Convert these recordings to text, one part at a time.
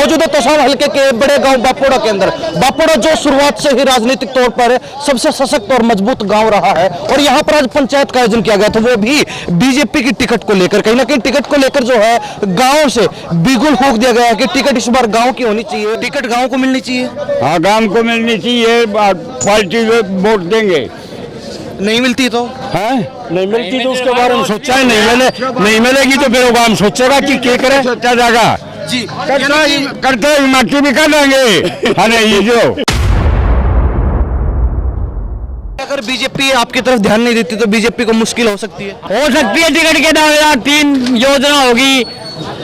मौजूद है तोशाम हल्के के बड़े गांव बापोड़ा के अंदर। बापोड़ा जो शुरुआत से ही राजनीतिक तौर पर सबसे सशक्त और मजबूत गांव रहा है और यहां पर आज पंचायत का आयोजन किया गया था, वो भी बीजेपी की टिकट को लेकर। कहीं ना कहीं टिकट को लेकर जो है गांव से बिगुल फूंक दिया गया है कि टिकट इस बार गांव की होनी चाहिए, टिकट गांव को मिलनी चाहिए। हाँ, गांव को मिलनी चाहिए, पार्टी वोट देंगे। नहीं मिलती तो है नहीं मिलती तो उसके बारे में सोचा ही नहीं मिलेगी तो फिर वो काम सोचेगा कि क्या करे, सोचा जाएगा जी करते माटी भी कर देंगे। हाँ ये जो अगर बीजेपी आपकी तरफ ध्यान नहीं देती तो बीजेपी को मुश्किल हो सकती है। टिकट के दावेदार 3 योजना होगी,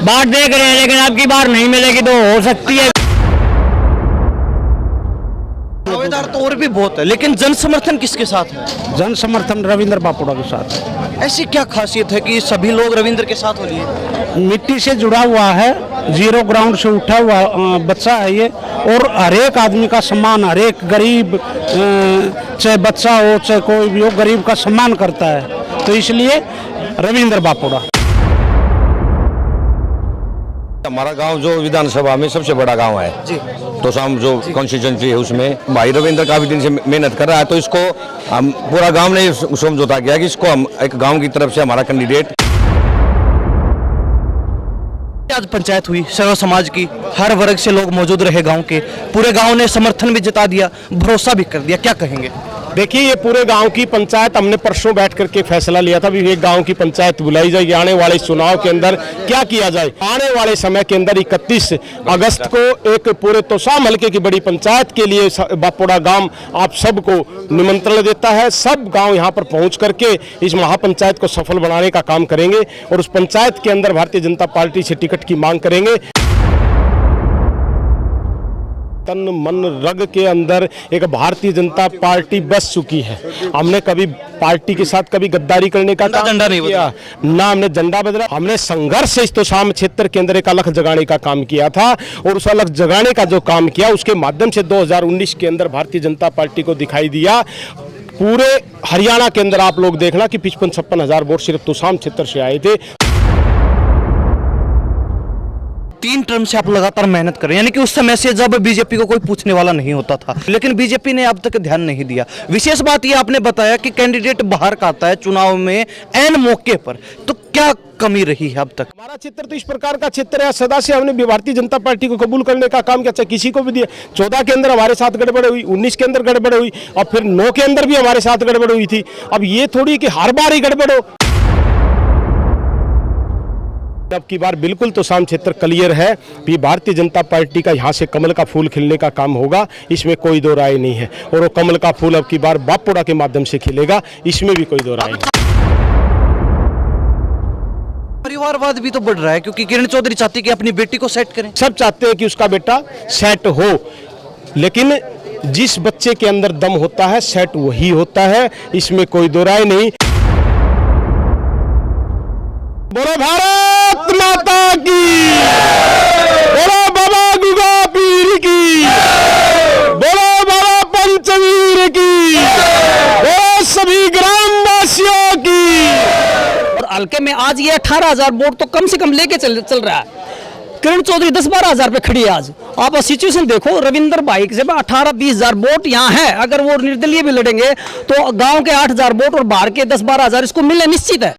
बात देख रहे हैं, लेकिन अब की बार नहीं मिलेगी तो हो सकती है। दावेदार तो और भी बहुत है, लेकिन जन समर्थन किसके साथ है? जन समर्थन रविंद्र बापोड़ा के साथ। ऐसी क्या खासियत है कि सभी लोग रविंद्र के साथ हो लिए? मिट्टी से जुड़ा हुआ है, जीरो ग्राउंड से उठा हुआ बच्चा है ये, और हर एक आदमी का सम्मान, हर एक गरीब चाहे बच्चा हो चाहे कोई भी हो, गरीब का सम्मान करता है, तो इसलिए रविंद्र बापोड़ा। हमारा गांव जो विधानसभा में सबसे बड़ा गांव है जी, तोशाम जो कॉन्स्टिट्यूएंसी है उसमें भाई रविंद्र काफी दिन से मेहनत कर रहा है, तो इसको हम पूरा गांव ने समझौता किया कि इसको हम एक गांव की तरफ से हमारा कैंडिडेट। आज पंचायत हुई सर्व समाज की, हर वर्ग से लोग मौजूद रहे गांव के, पूरे गांव ने समर्थन भी जता दिया, भरोसा भी कर दिया, क्या कहेंगे? देखिए, ये पूरे गांव की पंचायत हमने परसों बैठ करके फैसला लिया था भी एक गांव की पंचायत बुलाई जाएगी। आने वाले चुनाव के अंदर क्या किया जाए, आने वाले समय के अंदर 31 अगस्त को एक पूरे तोशाम हल्के की बड़ी पंचायत के लिए बापोड़ा गांव आप सबको निमंत्रण देता है। सब गांव यहां पर पहुंच करके इस महापंचायत को सफल बनाने का काम करेंगे और उस पंचायत के अंदर भारतीय जनता पार्टी से टिकट की मांग करेंगे। तन मन रग के अंदर एक भारतीय जनता पार्टी बस चुकी है। हमने कभी पार्टी के साथ कभी गद्दारी करने का काम नहीं किया, ना हमने झंडा बदला। हमने संघर्ष से इस तोशाम क्षेत्र के अंदर एक अलख जगाने का काम किया था और उस अलख जगाने का जो काम किया उसके माध्यम से 2019 के अंदर भारतीय जनता पार्टी को दिखाई दिया। पूरे हरियाणा के अंदर आप लोग देखना कि 55-56 हजार वोट सिर्फ तोशाम क्षेत्र से आए थे। 3 टर्म से आप लगातार मेहनत कर रहे हैं, यानी कि उस समय से जब बीजेपी को कोई पूछने वाला नहीं होता था, लेकिन बीजेपी ने अब तक ध्यान नहीं दिया। विशेष बात ये आपने बताया कि कैंडिडेट बाहर का आता है चुनाव में एन मौके पर, तो क्या कमी रही है अब तक? हमारा क्षेत्र तो इस प्रकार का क्षेत्र है, सदा से हमने भारतीय जनता पार्टी को कबूल करने का काम किया, चाहे किसी को भी दिया। 14 के अंदर हमारे साथ गड़बड़ हुई, 19 के अंदर गड़बड़ हुई और फिर 9 के अंदर भी हमारे साथ गड़बड़ हुई थी। अब ये थोड़ी कि हर बार ही गड़बड़ हो। अब की बार बिल्कुल तोशाम क्षेत्र क्लियर है कि भारतीय जनता पार्टी का यहाँ से कमल का फूल खिलने का काम होगा, इसमें कोई दो राय नहीं है। और वो कमल का फूल अब की बार बापोड़ा के माध्यम से खिलेगा, इसमें भी कोई दो राय नहीं। परिवारवाद भी तो बढ़ रहा है, क्योंकि किरण चौधरी चाहती कि अपनी बेटी को सेट करें। सब चाहते हैं कि उसका बेटा सेट हो, लेकिन जिस बच्चे के अंदर दम होता है सेट वही होता है, इसमें कोई दो राय नहीं। बोलो भारत माता की, बोलो बाबा गुगा पीर की, बोलो बाबा पंचवीर की, बोलो सभी ग्रामवासियों की। और हल्के में आज ये 18,000 वोट तो कम से कम लेके चल रहा है। किरण चौधरी 10-12 हजार पे खड़ी है। आज आप सिचुएशन देखो, रविंद्र भाई से 18-20 हजार वोट यहाँ है, अगर वो निर्दलीय भी लड़ेंगे तो गांव के 8,000 वोट और बाहर के 10-12 हजार इसको मिलने निश्चित है।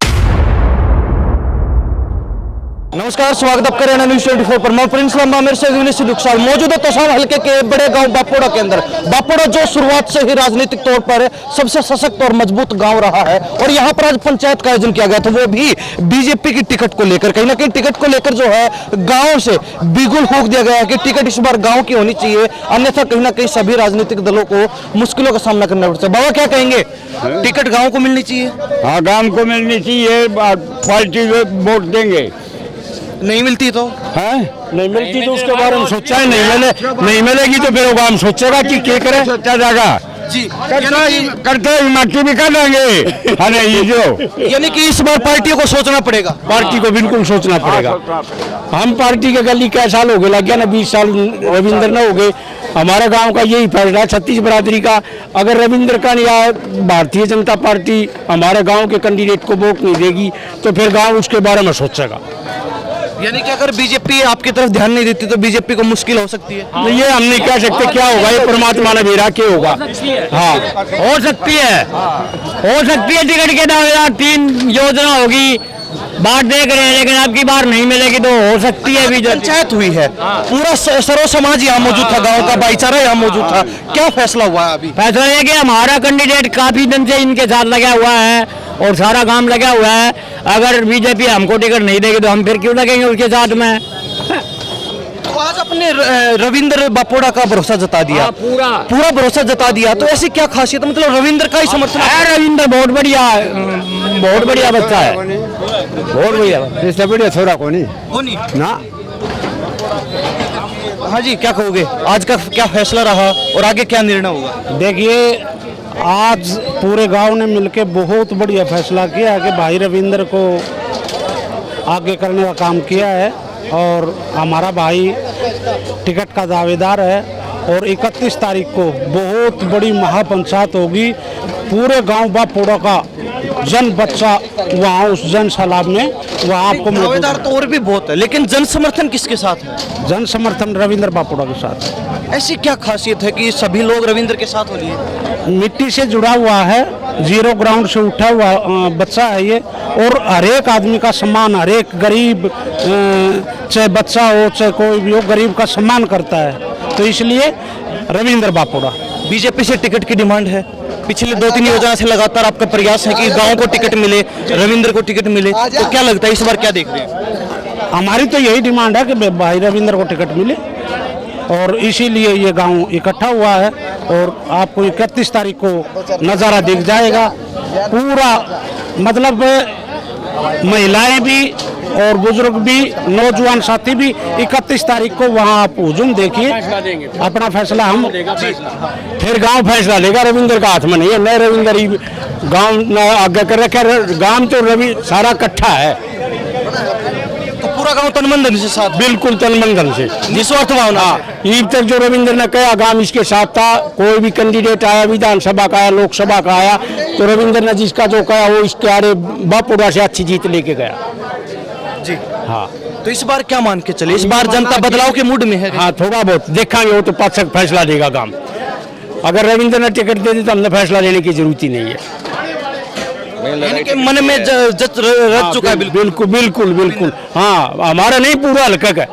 नमस्कार, स्वागत आप कर रहे हैं न्यूज़ 24 पर। मैं प्रिंस लम्बा, मेरे से मौजूद है तोशाम हल्के के बड़े गांव बापोड़ा के अंदर। बापोड़ा जो शुरुआत से ही राजनीतिक तौर पर सबसे सशक्त और मजबूत गांव रहा है और यहां पर आज पंचायत का आयोजन किया गया था, वो भी बीजेपी की टिकट को लेकर। कहीं ना कहीं टिकट को लेकर जो है गांव से बिगुल फूंक दिया गया है कि टिकट इस बार गांव की होनी चाहिए, अन्यथा कहीं ना कहीं सभी राजनीतिक दलों को मुश्किलों का सामना करना पड़ता है। बाबा क्या कहेंगे, टिकट गाँव को मिलनी चाहिए? हाँ, गांव को मिलनी चाहिए, पार्टी वोट देंगे। नहीं मिलती तो है नहीं मिलती तो उसके बारे में सोचा ही नहीं मिलेगी तो फिर वो काम सोचेगा कि क्या करे, सोचा जाएगा जी करते माटी भी कर देंगे। हाँ ये जो यानी कि इस बार पार्टियों को सोचना पड़ेगा, पार्टी को बिल्कुल सोचना पड़ेगा। हम पार्टी के गली क्या साल हो गए, लग गया ना 20 साल रविंद्र न हो गए। हमारे गांव का यही फैसला है 36 बरादरी का, अगर रविंद्र का या भारतीय जनता पार्टी हमारे गांव के कैंडिडेट को वोट नहीं देगी तो फिर गांव उसके बारे में सोचेगा। यानी कि अगर बीजेपी आपकी तरफ ध्यान नहीं देती तो बीजेपी को मुश्किल हो सकती है। ये हम नहीं कह सकते क्या होगा, ये परमात्मा ने भेजा क्या होगा। हाँ हो सकती है टिकट के दावेदार 3 योजना होगी, बात देख रहे हैं, लेकिन अब की बार नहीं मिलेगी तो हो सकती है बीजेपी। पंचायत हुई है, पूरा सर्व समाज यहाँ मौजूद था, गांव का भाईचारा यहाँ मौजूद था, क्या फैसला हुआ है अभी? फैसला ये कि हमारा कैंडिडेट काफी दिन से इनके साथ लगा हुआ है और सारा काम लगा हुआ है। अगर बीजेपी हमको टिकट नहीं देगी तो हम फिर क्यों लगेंगे उसके साथ में। तो आज अपने रविंद्र बापोड़ा का भरोसा जता दिया, पूरा भरोसा जता दिया, तो ऐसी क्या खासियत है? मतलब रविंद्र का ही समर्थन है। रविंद्र बहुत बढ़िया बच्चा है, बहुत बढ़िया। इससे बढ़िया छोरा को नहीं होनी ना। हाँ जी, क्या कहोगे, आज का क्या फैसला रहा और आगे क्या निर्णय होगा? देखिए, आज पूरे गांव ने मिलके बहुत बढ़िया फैसला किया है कि भाई रविंद्र को आगे करने का काम किया है और हमारा भाई टिकट का दावेदार है। और 31 तारीख को बहुत बड़ी महापंचायत होगी, पूरे गांव बापोड़ा का जन बच्चा वहाँ उस जन सलाब में वहाँ आपको दावेदार तो और भी बहुत है, लेकिन जन समर्थन किसके साथ है? जन समर्थन रविंद्र बापोड़ा के साथ है। ऐसी क्या खासियत है कि सभी लोग रविंद्र के साथ हो रही है? मिट्टी से जुड़ा हुआ है, 0 ग्राउंड से उठा हुआ बच्चा है ये, और हर एक आदमी का सम्मान, हर एक गरीब चाहे बच्चा हो चाहे कोई भी हो, गरीब का सम्मान करता है। तो इसलिए रविंद्र बापोड़ा। बीजेपी से टिकट की डिमांड है, पिछले 2-3 योजना से लगातार आपका प्रयास है कि गांव को टिकट मिले, रविंद्र को टिकट मिले, तो क्या लगता है इस बार क्या देख रहे हैं? हमारी तो यही डिमांड है कि भाई रविंद्र को टिकट मिले और इसीलिए ये गांव इकट्ठा हुआ है। और आपको 31 तारीख को नज़ारा दिख जाएगा पूरा, मतलब महिलाएं भी और बुजुर्ग भी, नौजवान साथी भी 31 तारीख को वहाँ आप हुजूम देखिए, अपना फैसला हम फिर गांव फैसला लेगा, रविंद्र का हाथ में नहीं है। नए रविंद्र ही गांव आगे कर रखा, गांव तो रवि सारा इकट्ठा है, तो पूरा गांव तनमन से साथ, बिल्कुल तनमन से, जिस अर्थ भावना ईद तक जो रविंद्र ने कहा गांव इसके साथ था। कोई भी कैंडिडेट आया, विधानसभा का आया, लोकसभा का आया, तो रविंद्र ने जिसका जो कहा वो इसके आरे बापोड़ा से अच्छी जीत लेके गया जी। हाँ, तो इस बार क्या मान के चले, इस बार जनता बदलाव के मूड में है? हाँ थोड़ा बहुत देखेंगे, वो तो पाचक फैसला देगा गांव। अगर रविंद्र ने टिकट दे दी तो हमने फैसला लेने की जरूरत ही नहीं है। यानी कि मन में रच चुका है। बिल्कुल बिल्कुल बिल्कुल। हाँ, हमारा नहीं पूरा हल्का का,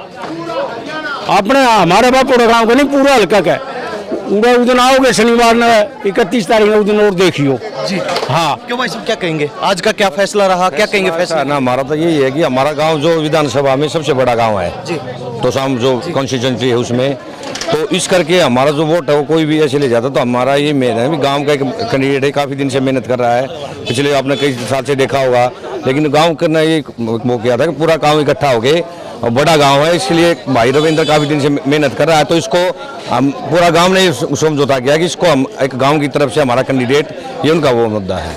अपने हमारे बापोड़ा गांव का नहीं पूरा हल्का का। उस दिन आओगे शनिवार ने 31 तारीख उस दिन और देखियो जी। हाँ, क्यों भाई साहब, क्या कहेंगे आज का क्या फैसला रहा, क्या कहेंगे फैसला? ना, हमारा तो यही है कि हमारा गांव जो विधानसभा में सबसे बड़ा गांव है जी, तो शाम जो कॉन्स्टिट्यूंसी है उसमें, तो इस करके हमारा जो वोट है वो कोई भी ऐसे ले जाता, तो हमारा ये मेन है कि गांव का एक कैंडिडेट है, काफ़ी दिन से मेहनत कर रहा है, पिछले आपने कई साल से देखा होगा, लेकिन गांव करना ये वो किया था कि पूरा गांव इकट्ठा हो गए और बड़ा गांव है, इसलिए भाई रविंद्र काफ़ी दिन से मेहनत कर रहा है, तो इसको हम पूरा गांव ने समझौता किया कि इसको हम एक गांव की तरफ से हमारा कैंडिडेट, ये उनका वो मुद्दा है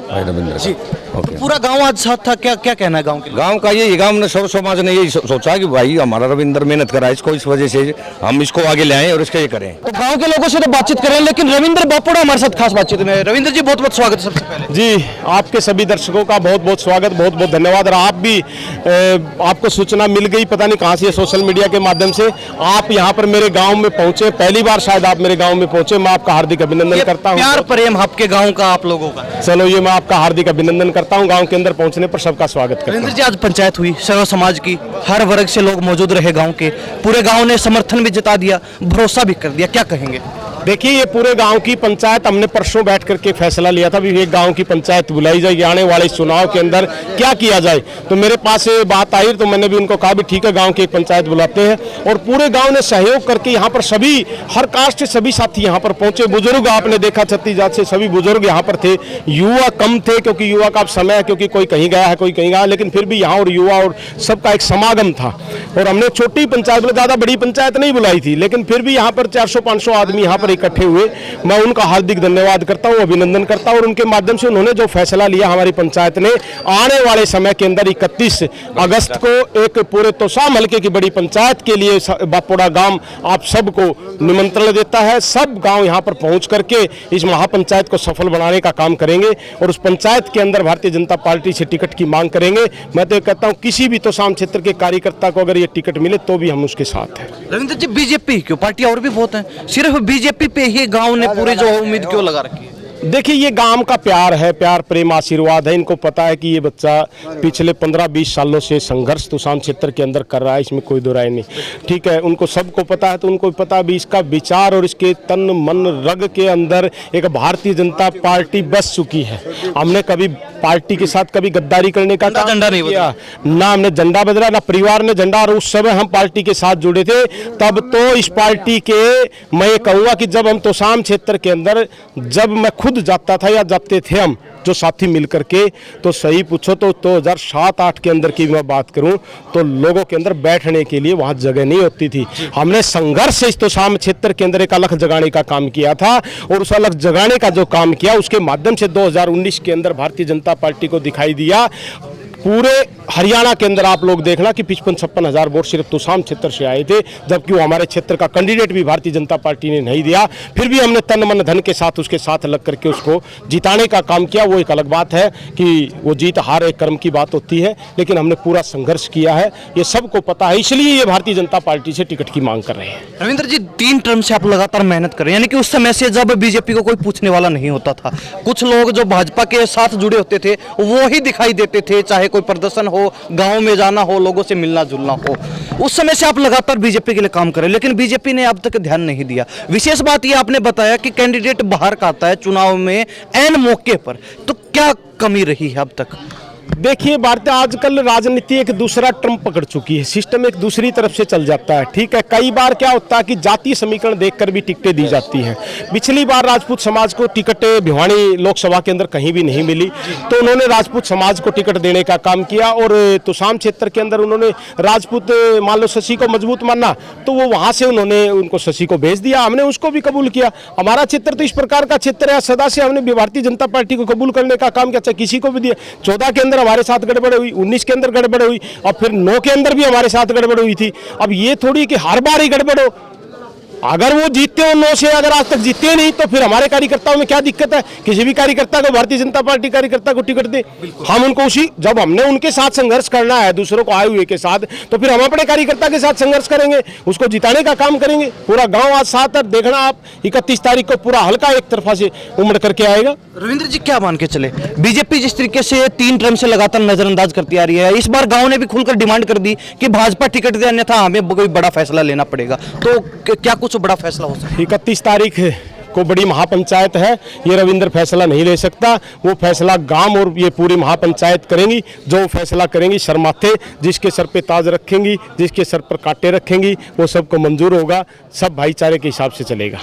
भाई रविंद्र जी। पूरा गांव आज साथ था, क्या क्या कहना है गांव के? गांव का यही, गांव ने सर्व समाज ने यही सोचा कि भाई हमारा रविंद्र मेहनत कर रहा है, इसको इस वजह से हम इसको आगे ले आए और इसका ये करें। तो गांव के लोगों से तो बातचीत करें, लेकिन रविंद्र बापोड़ा हमारे साथ खास बातचीत में। रविंद्र जी, बहुत बहुत स्वागत है सबसे पहले। जी, आपके सभी दर्शकों का बहुत बहुत स्वागत, बहुत बहुत धन्यवाद। और आप भी, आपको सूचना मिल गई पता नहीं कहाँ से, सोशल मीडिया के माध्यम से आप यहाँ पर मेरे गांव में पहुंचे, पहली बार शायद आप मेरे गांव में पहुंचे, मैं आपका हार्दिक अभिनंदन करता हूँ। प्यार प्रेम आपके गाँव का, आप लोगों का, चलो ये मैं आपका हार्दिक अभिनंदन करता हूँ। गांव के अंदर पहुंचने पर सबका स्वागत करता हूं। रविंद्र जी, आज पंचायत हुई, सर्व समाज की, हर वर्ग से लोग मौजूद रहे गांव के, पूरे गांव ने समर्थन भी जता दिया, भरोसा भी कर दिया, क्या कहेंगे? देखिए, ये पूरे गांव की पंचायत हमने परसों बैठ करके फैसला लिया था भी एक गांव की पंचायत बुलाई जाएगी, आने वाले चुनाव के अंदर क्या किया जाए। तो मेरे पास ये बात आई तो मैंने भी उनको कहा भी ठीक है, गांव की एक पंचायत बुलाते हैं। और पूरे गांव ने सहयोग करके यहाँ पर सभी, हर कास्ट से सभी साथी यहाँ पर पहुंचे। बुजुर्ग आपने देखा, छत्तीसगढ़ से सभी बुजुर्ग यहाँ पर थे, युवा कम थे क्योंकि युवा का समय है, क्योंकि कोई कहीं गया है कोई कहीं गया, लेकिन फिर भी यहाँ और युवा और सबका एक समागम था। और हमने छोटी पंचायत, ज़्यादा बड़ी पंचायत नहीं बुलाई थी, लेकिन फिर भी यहाँ पर 400-500 आदमी यहाँ पर इकट्ठे हुए, मैं उनका हार्दिक धन्यवाद करता हूँ, अभिनंदन करता हूँ। और उनके माध्यम से उन्होंने जो फैसला लिया हमारी पंचायत ने, आने वाले समय के अंदर 31 अगस्त को एक पूरे तोशाम हल्के की बड़ी पंचायत के लिए बापोड़ा गांव आप सबको निमंत्रण देता है। सब गांव यहां पर पहुंच करके इस महापंचायत को सफल बनाने का काम करेंगे और उस पंचायत के अंदर भारतीय जनता पार्टी से टिकट की मांग करेंगे। मैं तो कहता हूं किसी भी तोशाम क्षेत्र के कार्यकर्ता को अगर ये टिकट मिले तो भी हम उसके साथ हैं। रविंद्र जी, बीजेपी क्यों? पार्टियां और भी बहुत हैं, सिर्फ बीजेपी पे ही गांव ने पूरी जो उम्मीद क्यों लगा रखी है? देखिए, ये गांव का प्यार है, प्यार प्रेम आशीर्वाद है। इनको पता है कि ये बच्चा पिछले 15-20 सालों से संघर्ष तोशाम क्षेत्र के अंदर कर रहा है, इसमें कोई दो राय नहीं। ठीक है, उनको सबको पता है, तो उनको पता भी इसका विचार और इसके तन मन रग के अंदर एक भारतीय जनता पार्टी बस चुकी है। हमने कभी पार्टी के साथ कभी गद्दारी करने का काम झंडा नहीं किया, ना हमने झंडा बदला, ना परिवार ने झंडा। और उस समय हम पार्टी के साथ जुड़े थे, तब तो इस पार्टी के, मैं ये कहूँगा कि जब हम तोशाम क्षेत्र के अंदर, जब मैं खुद जाता था या जाते थे हम जो साथी मिलकर के, तो सही पूछो तो 2007-8 के अंदर की मैं बात करूं तो लोगों के अंदर बैठने के लिए वहां जगह नहीं होती थी। हमने संघर्ष से इस तोशाम क्षेत्र के अंदर एक अलग जगाने का काम किया था और उस अलग जगाने का जो काम किया उसके माध्यम से 2019 के अंदर भारतीय जनता पार्टी को दिखाई दिया। पूरे हरियाणा के अंदर आप लोग देखना कि 55-56 हज़ार वोट सिर्फ तोशाम क्षेत्र से आए थे, जबकि वो हमारे क्षेत्र का कैंडिडेट भी भारतीय जनता पार्टी ने नहीं दिया। फिर भी हमने तन मन धन के साथ उसके साथ लग करके उसको जिताने का काम किया। वो एक अलग बात है कि वो जीत हार एक कर्म की बात होती है, लेकिन हमने पूरा संघर्ष किया है, ये सबको पता है, इसलिए ये भारतीय जनता पार्टी से टिकट की मांग कर रहे हैं। रविंद्र जी, 3 टर्म से आप लगातार मेहनत कर रहे हैं, यानी कि उस समय से जब बीजेपी को कोई पूछने वाला नहीं होता था, कुछ लोग जो भाजपा के साथ जुड़े होते थे वो ही दिखाई देते थे, चाहे कोई प्रदर्शन हो, गांव में जाना हो, लोगों से मिलना जुलना हो। उस समय से आप लगातार बीजेपी के लिए काम कर रहे हैं, लेकिन बीजेपी ने अब तक ध्यान नहीं दिया। विशेष बात यह आपने बताया कि कैंडिडेट बाहर का आता है चुनाव में एन मौके पर, तो क्या कमी रही है अब तक? देखिए, भारतीय आजकल राजनीति एक दूसरा टर्म पकड़ चुकी है, सिस्टम एक दूसरी तरफ से चल जाता है। ठीक है, कई बार क्या होता है कि जातीय समीकरण देखकर भी टिकटें दी जाती हैं। पिछली बार राजपूत समाज को टिकट भिवानी लोकसभा के अंदर कहीं भी नहीं मिली, तो उन्होंने राजपूत समाज को टिकट देने का काम किया और तोशाम क्षेत्र के अंदर उन्होंने राजपूत, मान लो शशि को मजबूत माना, तो वो वहाँ से उन्होंने उनको शशि को भेज दिया, हमने उसको भी कबूल किया। हमारा क्षेत्र तो इस प्रकार का क्षेत्र है, सदा से हमने भारतीय जनता पार्टी को कबूल करने का काम किया, चाहे किसी को भी दिया। 14 के अंदर हमारे साथ गड़बड़ हुई, 19 के अंदर गड़बड़ हुई और फिर 9 के अंदर भी हमारे साथ गड़बड़ हुई थी। अब ये थोड़ी कि हर बार ही गड़बड़ हो, अगर वो जीतते हो 9 से, अगर आज तक जीते नहीं तो फिर हमारे कार्यकर्ताओं में क्या दिक्कत है? किसी भी कार्यकर्ता को, भारतीय जनता पार्टी कार्यकर्ता को टिकट दे, हम उनको उसी, जब हमने उनके साथ संघर्ष करना है दूसरों को आए हुए के साथ, तो फिर हम अपने कार्यकर्ता के साथ संघर्ष करेंगे, उसको जिताने का काम करेंगे। पूरा गांव आज साथ है, देखना आप 31 तारीख को पूरा हल्का एक तरफा से उमड़ करके आएगा। रविंद्र जी, क्या मान के चले, बीजेपी जिस तरीके से 3 टर्म से लगातार नजरअंदाज करती आ रही है, इस बार गांव ने भी खुलकर डिमांड कर दी कि भाजपा टिकट दे, अन्यथा हमें कोई बड़ा फैसला लेना पड़ेगा, तो क्या कुछ बड़ा फैसला हो सकता है? 31 तारीख को बड़ी महापंचायत है, ये रविंद्र फैसला नहीं ले सकता, वो फैसला गांव और ये पूरी महापंचायत करेंगी। जो फैसला करेंगी शर्माते, जिसके सर पे ताज रखेंगी, जिसके सर पर कांटे रखेंगी, वो सबको मंजूर होगा, सब भाईचारे के हिसाब से चलेगा।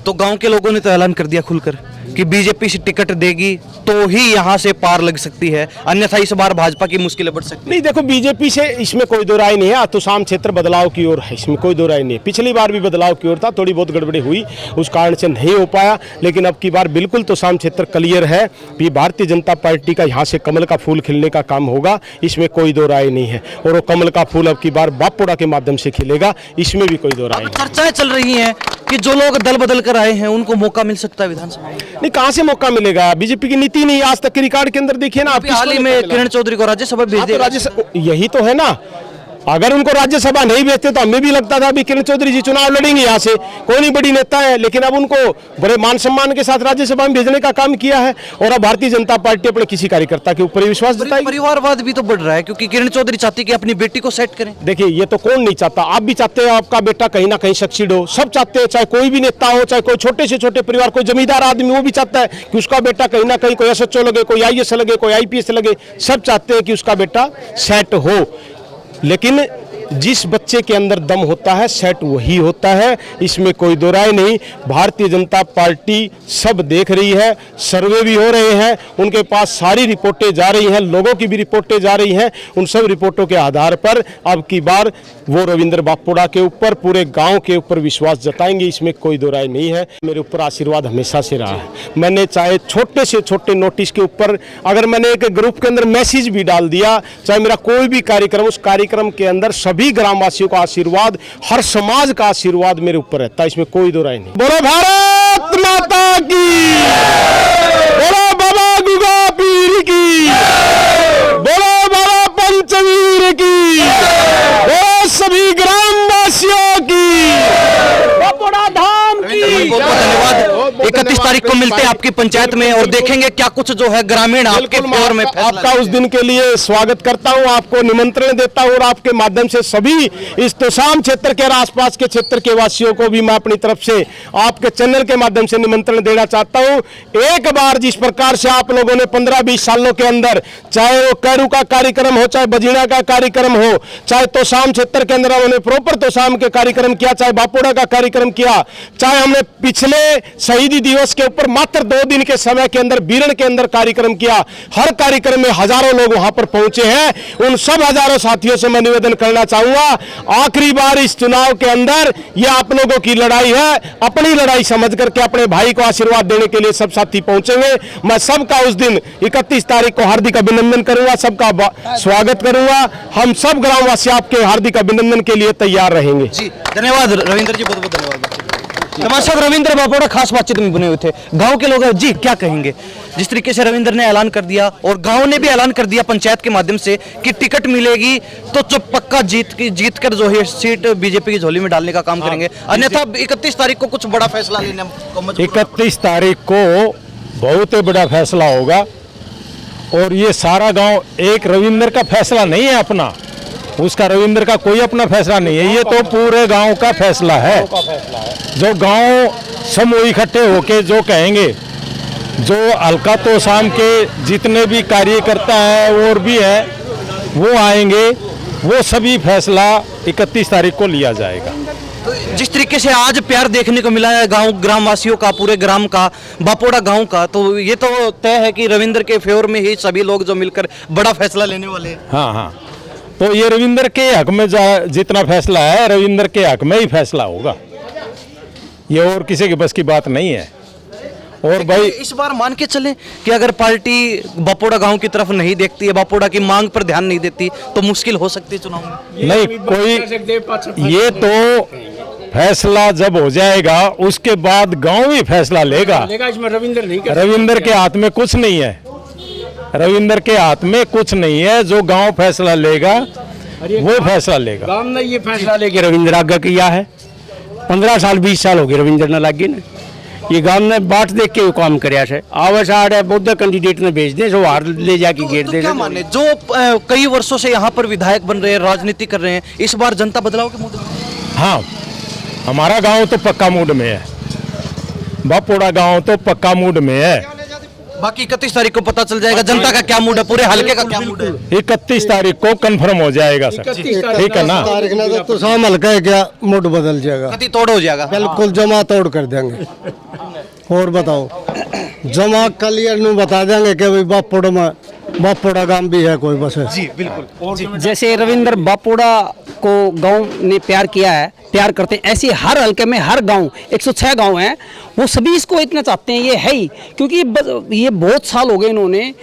तो गांव के लोगों ने तो ऐलान कर दिया खुलकर कि बीजेपी से टिकट देगी तो ही यहां से पार लग सकती है, अन्यथा इस बार भाजपा की मुश्किलें बढ़ सकती है। नहीं, देखो, बीजेपी से इसमें कोई दो राय नहीं है, तोशाम क्षेत्र बदलाव की ओर है, इसमें कोई दो राय नहीं है। पिछली बार भी बदलाव की ओर था, थोड़ी बहुत गड़बड़ी हुई, उस कारण से नहीं हो पाया, लेकिन अब की बार बिल्कुल तोशाम क्षेत्र क्लियर है कि भारतीय जनता पार्टी का यहाँ से कमल का फूल खिलने का काम होगा, इसमें कोई दो राय नहीं है। और वो कमल का फूल अब की बार बापोड़ा के माध्यम से खिलेगा, इसमें भी कोई दो राय नहीं। चर्चाएं चल रही हैं कि जो लोग दल बदल कर आए हैं उनको मौका मिल सकता है विधानसभा में। नहीं, कहाँ से मौका मिलेगा? बीजेपी की नीति नहीं, आज तक के रिकॉर्ड के अंदर देखिए ना आप। हाल ही में किरण चौधरी को राज्यसभा भेज दिया। राज्यसभा, यही तो है ना, अगर उनको राज्यसभा नहीं भेजते तो हमें भी लगता था अभी किरण चौधरी जी चुनाव लड़ेंगे यहाँ से, कोई नहीं बड़ी नेता है, लेकिन अब उनको बड़े मान सम्मान के साथ राज्यसभा में भेजने का काम किया है। और अब भारतीय जनता पार्टी अपने किसी कार्यकर्ता के ऊपर विश्वास जताएगी। परिवारवाद भी तो बढ़ रहा है, क्योंकि किरण चौधरी चाहती है कि अपनी बेटी को सेट करें। देखिए, ये तो कौन नहीं चाहता, आप भी चाहते हो आपका बेटा कहीं ना कहीं सक्सीड हो, सब चाहते हैं, चाहे कोई भी नेता हो, चाहे कोई छोटे से छोटे परिवार, कोई जमींदार आदमी, वो भी चाहता है कि उसका बेटा कहीं ना कहीं कोई एसएचओ लगे, कोई आईएएस लगे, कोई आईपीएस लगे, सब चाहते हैं कि उसका बेटा सेट हो। लेकिन जिस बच्चे के अंदर दम होता है सेट वही होता है, इसमें कोई दो राय नहीं। भारतीय जनता पार्टी सब देख रही है, सर्वे भी हो रहे हैं, उनके पास सारी रिपोर्टें जा रही हैं, लोगों की भी रिपोर्टें जा रही हैं। उन सब रिपोर्टों के आधार पर अब की बार वो रविंद्र बापोड़ा के ऊपर, पूरे गांव के ऊपर विश्वास जताएंगे, इसमें कोई दो राय नहीं है। मेरे ऊपर आशीर्वाद हमेशा से रहा है। मैंने चाहे छोटे से छोटे नोटिस के ऊपर अगर मैंने एक ग्रुप के अंदर मैसेज भी डाल दिया, चाहे मेरा कोई भी कार्यक्रम, उस कार्यक्रम के अंदर सभी ग्रामवासियों का आशीर्वाद, हर समाज का आशीर्वाद मेरे ऊपर रहता है, इसमें कोई दो राय नहीं। बोलो भारत माता की, बोलो बाबा गुगा पीर की, बोलो बाबा पंचवीर की, बोलो सभी ग्रामवासियों की, बापोड़ा धाम की। बहुत बहुत धन्यवाद। 31 तारीख को मिलते हैं आपकी पंचायत में और देखेंगे क्या कुछ जो है ग्रामीण आपके फेवर में फैसला आपका उस दिन के लिए स्वागत करता हूं, आपको निमंत्रण देता हूं और आपके माध्यम से सभी इस तोशाम क्षेत्र के और आसपास के क्षेत्र के वासियों को भी मैं अपनी तरफ से आपके चैनल के माध्यम से निमंत्रण देना चाहता हूं। एक बार जिस प्रकार से आप लोगों ने 15-20 सालों के अंदर, चाहे वो कैरू का कार्यक्रम हो, चाहे बजीना का कार्यक्रम हो, चाहे तोशाम क्षेत्र के अंदर हमने प्रॉपर तोशाम के कार्यक्रम किया, चाहे बापोड़ा का कार्यक्रम किया, चाहे हमने पिछले शहीदी दिवस के ऊपर मात्र 2 दिन के समय के अंदर बीरण के अंदर कार्यक्रम किया, हर कार्यक्रम में हजारों लोग वहां पर पहुंचे हैं। उन सब हजारों साथियों से मैं निवेदन करना चाहूंगा, आखिरी बार इस चुनाव के अंदर ये आप लोगों की लड़ाई है, अपनी लड़ाई समझ करके अपने भाई को आशीर्वाद देने के लिए सब साथी पहुंचेंगे। मैं सबका उस दिन 31 तारीख को हार्दिक अभिनंदन करूंगा, सबका स्वागत करूंगा। हम सब ग्रामवासी आपके हार्दिक अभिनंदन के लिए तैयार रहेंगे। जी धन्यवाद रविंद्र जी, बहुत बहुत धन्यवाद। हमारे साथ रविंद्र बापोड़ा खास बातचीत में बने हुए थे। गांव के लोग हैं जी, क्या कहेंगे जिस तरीके से रविंद्र ने ऐलान कर दिया और गांव ने भी ऐलान कर दिया पंचायत के माध्यम से कि टिकट मिलेगी तो जो पक्का जीत कर जो है सीट बीजेपी की झोली में डालने का काम करेंगे, अन्यथा 31 तारीख को कुछ बड़ा फैसला लेने को मजबूर। 31 तारीख को बहुत ही बड़ा फैसला होगा और ये सारा गांव एक रविंद्र का फैसला नहीं है अपना, उसका रविंद्र का कोई अपना फैसला नहीं है, ये तो पूरे गांव का फैसला है। जो गांव समूह इकट्ठे होके जो कहेंगे, जो हल्का तोशाम के जितने भी कार्यकर्ता हैं और भी हैं वो आएंगे, वो सभी फैसला 31 तारीख को लिया जाएगा। तो जिस तरीके से आज प्यार देखने को मिला है गांव ग्रामवासियों का, पूरे ग्राम का, बापोड़ा गांव का, तो ये तो तय है कि रविंद्र के फेवर में ही सभी लोग जो मिलकर बड़ा फैसला लेने वाले हैं। हाँ, तो ये रविंद्र के हक में जितना फैसला है, रविंद्र के हक में ही फैसला होगा, ये और किसी के बस की बात नहीं है। और भाई इस बार मान के चलें कि अगर पार्टी बापोड़ा गांव की तरफ नहीं देखती है, बापोड़ा की मांग पर ध्यान नहीं देती, तो मुश्किल हो सकती है चुनाव में। नहीं, कोई ये तो फैसला जब हो जाएगा उसके बाद गांव ही फैसला लेगा, इसमें रविंद्र नहीं रविंद्र के हाथ में कुछ नहीं है, रविंद्र के हाथ में कुछ नहीं है। जो गांव फैसला लेगा वो फैसला लेगा। गांव ने ये फैसला लेके रविंद्र आगे किया है, 15 साल 20 साल हो गए रविंद्र ने लागे ना, ये गांव ने बाट देख के काम कराया है। आवे साढ़े बौद्ध कैंडिडेट ने भेज दे, जो हार ले जाके घेर दे। क्या माने जो कई वर्षों से यहाँ पर विधायक बन रहे हैं, राजनीति कर रहे हैं, इस बार जनता बदलाव के मूड में? हाँ, हमारा गांव तो पक्का मूड में है, बापोड़ा गांव तो पक्का मूड में है। बाकी 31 तारीख को पता चल जाएगा जनता का क्या मूड है, पूरे हल्के का क्या मूड है। 31 तारीख को कंफर्म हो जाएगा सर, ठीक है ना। तो शाम हल्का है, क्या मूड बदल जाएगा, कति तोड़ हो जाएगा। बिल्कुल जमा तोड़ कर देंगे। और बताओ, जमा क्लियर नु बता देंगे कि भाई बापोड़ा गांव भी है कोई बस है। जी बिल्कुल। जैसे रविंद्र बापोड़ा को गांव ने प्यार किया है, प्यार करते हैं, ऐसे हर हल्के में हर गांव 106 गांव हैं, वो सभी इसको इतना चाहते हैं, ये है ही, क्योंकि ये बहुत साल हो गए इन्होंने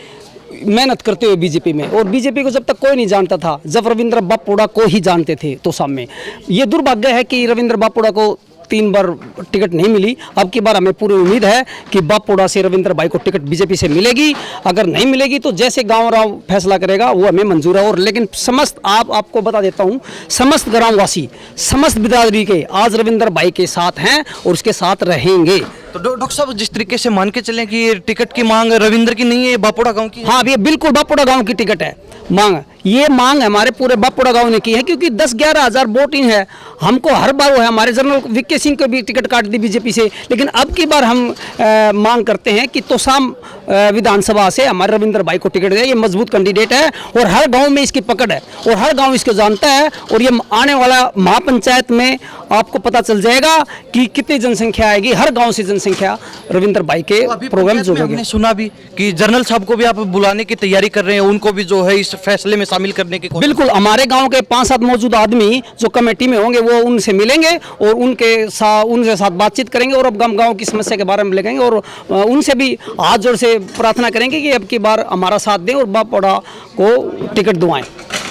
मेहनत करते हुए बीजेपी में, और बीजेपी को जब तक कोई नहीं जानता था, जब रविंद्र बापोड़ा को ही जानते थे तो सामने। ये दुर्भाग्य है कि रविंद्र बापोड़ा को 3 बार टिकट नहीं मिली। अब की बार हमें पूरी उम्मीद है कि बापोड़ा से रविंद्र भाई को टिकट बीजेपी से मिलेगी। अगर नहीं मिलेगी तो जैसे गांव राव फैसला करेगा वो हमें मंजूर है। और लेकिन समस्त आपको बता देता हूं, समस्त ग्रामवासी, समस्त बिरादरी के आज रविंद्र भाई के साथ हैं और उसके साथ रहेंगे। तो डॉक्टर साहब, जिस तरीके से मान के चलें कि टिकट की मांग रविंद्र की नहीं है, बापोड़ा गांव की है। हाँ, ये बिल्कुल बापोड़ा गांव की टिकट है मांग। ये मांग हमारे पूरे बापुड़ा गांव ने की है, क्योंकि 10-11 हज़ार वोटिंग है। हमको हर बार वो है, हमारे जनरल विक्के सिंह को भी टिकट काट दी बीजेपी से, लेकिन अब की बार हम मांग करते हैं कि तोसाम विधानसभा से हमारे रविंद्र भाई को टिकट दे। ये मजबूत कैंडिडेट है और हर गांव में इसकी पकड़ है और हर गांव इसको जानता है। और ये आने वाला महापंचायत में आपको पता चल जाएगा कि कितनी जनसंख्या आएगी। हर गाँव से जनसंख्या रविंद्र भाई के प्रोग्राम जोड़ेगी। हमने सुना भी कि जनरल साहब को भी आप बुलाने की तैयारी कर रहे हैं, उनको भी जो है इस फैसले में शामिल करने की कोशिश। बिल्कुल, हमारे गांव के 5-7 मौजूद आदमी जो कमेटी में होंगे वो उनसे मिलेंगे और उनके साथ बातचीत करेंगे और अब गांव की समस्या के बारे में लिखेंगे और उनसे भी हाथ जोड़ से प्रार्थना करेंगे कि अब की बार हमारा साथ दें और बापोड़ा को टिकट दुआएं।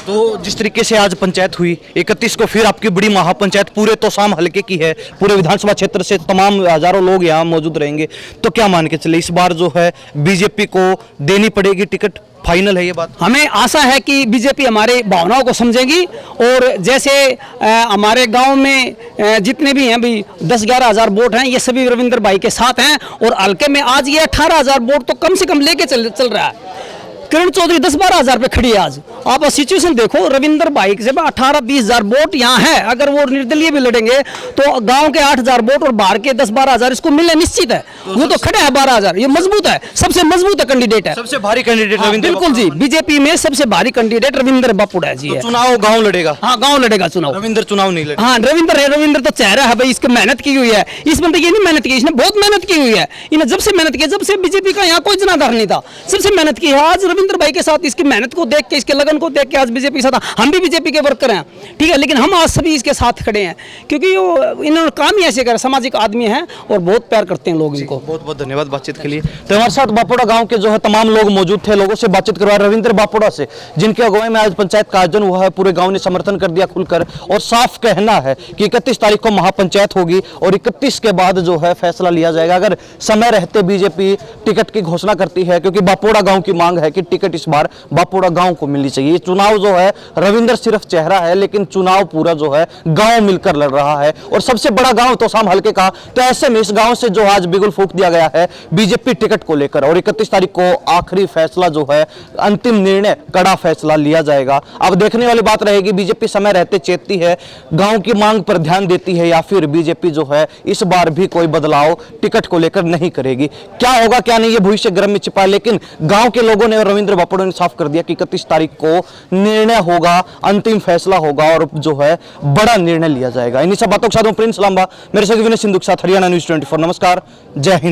तो जिस तरीके से आज पंचायत हुई 31 को फिर आपकी बड़ी महापंचायत पूरे तोसाम हलके की है, पूरे विधानसभा क्षेत्र से तमाम हजारों लोग यहाँ मौजूद रहेंगे, तो क्या मान के चले इस बार जो है बीजेपी को देनी पड़ेगी टिकट? फाइनल है ये बात? हमें आशा है कि बीजेपी हमारे भावनाओं को समझेगी और जैसे हमारे गांव में जितने भी हैं भाई 10-11 हज़ार वोट हैं, ये सभी रविंद्र भाई के साथ हैं और हल्के में आज ये 18 हज़ार वोट तो कम से कम लेके चल रहा है। किरण चौधरी 10-12 हज़ार पे खड़ी है आज। आप सिचुएशन देखो, रविंद्र भाई से 18-20 हज़ार वोट यहाँ है। अगर वो निर्दलीय भी लड़ेंगे तो गांव के 8 हज़ार वोट और बाहर के 10-12 हज़ार इसको मिलने निश्चित है। वो तो खड़े हैं 12 हज़ार, ये मजबूत है, सबसे मजबूत कैंडिडेट है, सबसे भारी कैंडिडेट रविंद्र। बिल्कुल जी, बीजेपी में सबसे भारी कैंडिडेट रविंद्र बापुड़ा जी है। चुनाव गाँव लड़ेगा? हाँ, गाँव लड़ेगा चुनाव, रविंद्र चुनाव नहीं लड़ेगा। हाँ, रविंद्र तो चेहरा है भाई, इसकी मेहनत की हुई है। इस बंदे की नहीं मेहनत की, इसने बहुत मेहनत की हुई है। इन्हें जब से मेहनत की, जब से बीजेपी का यहाँ कोई जनाधार नहीं था, सबसे मेहनत की है। आज रविंद्र भाई के साथ की मेहनत को देख के, इसके लगन को देख के आज बीजेपी के साथ, हम भी बीजेपी के वर्कर हैं, ठीक है, लेकिन हम आज सभी इसके साथ खड़े हैं क्योंकि वो इन्होंने काम ही ऐसे करा। सामाजिक आदमी हैं और बहुत प्यार करते हैं लोग इनको। बहुत बहुत धन्यवाद बातचीत के लिए। तो हमारे साथ बापोड़ा गांव के जो है तमाम लोग मौजूद थे, लोगों से बातचीत करवा रविंद्र बापोड़ा से, जिनके अगुवाई में आज पंचायत का आयोजन हुआ है। पूरे गाँव ने समर्थन कर दिया खुलकर और साफ कहना है कि 31 तारीख को महापंचायत होगी और 31 के बाद जो है फैसला लिया जाएगा। अगर समय रहते बीजेपी टिकट की घोषणा करती है, क्योंकि बापोड़ा गाँव की मांग है कि टिकट इस बार बापोड़ा गांव को मिलनी चाहिए। ये चुनाव जो है रविंद्र सिर्फ चेहरा है, लेकिन चुनाव पूरा जो है गांव मिलकर लड़ रहा है और सबसे बड़ा गांव तोसाम हलके का। तो ऐसे में इस गांव से जो आज बिगुल फूंक दिया गया है बीजेपी टिकट को लेकर और 31 तारीख को आखिरी फैसला जो है, अंतिम निर्णय, कड़ा फैसला लिया जाएगा। अब देखने वाली बात रहेगी बीजेपी समय रहते चेतती है, गांव की मांग पर ध्यान देती है, या फिर बीजेपी जो है इस बार भी कोई बदलाव टिकट को लेकर नहीं करेगी। क्या होगा क्या नहीं, ये भविष्य गर्म में छिपा है, लेकिन गांव के लोगों ने और रविंद्र बापोड़ा ने साफ कर दिया कि 31 तारीख को निर्णय होगा, अंतिम फैसला होगा और जो है बड़ा निर्णय लिया जाएगा। इन्हीं सब बातों के साथ प्रिंस लांबा, मेरे से विनय सिंधु के साथ, हरियाणा न्यूज़ 24। नमस्कार, जय हिंद।